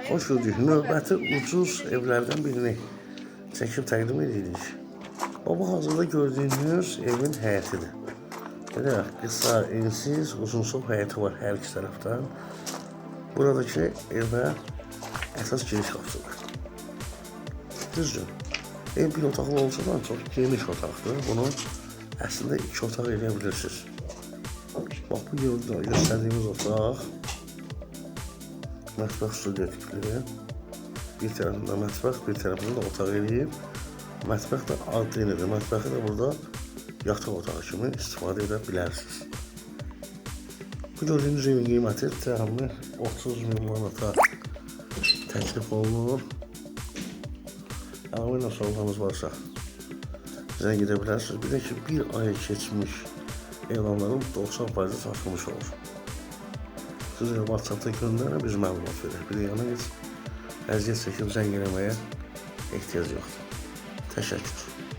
Hoş gördük. Növbəti ucuz evlərdən birini çəkib təqdim edirik. Bu hazırda gördüyünüz evin həyətidir. Belə qısa, ensiz, uzunsov həyəti var hər iki tərəfdən. Buradakı evə əsas giriş qapısıdır. Düzdür. Ev bir otaqlı olsa da çox geniş otaqdır. Bunu əslində iki otaq edə bilirsiniz. Bax, bu göstərdiyimiz otaq mətbəx studiya tipli. Bir tərəfində mətbəx, bir tərəfində də otaq eləyib. Mətbəx də adlı yenidir. Mətbəxi də burada yataq otağı kimi istifadə edə bilərsiniz. Bu gördüyünüz evin qiyməti təxminən 30 min manata təklif olunur. Əlavə suallarınız varsa zəng edə bilərsiniz. Bir də ki, bir aya keçmiş elanların 90% satılmış olur. Siz WhatsApp'da göndərin, biz məlumat verək. Bir də yana heç əziyyət çəkib zəng eləməyə ehtiyac yoxdur. Təşəkkür.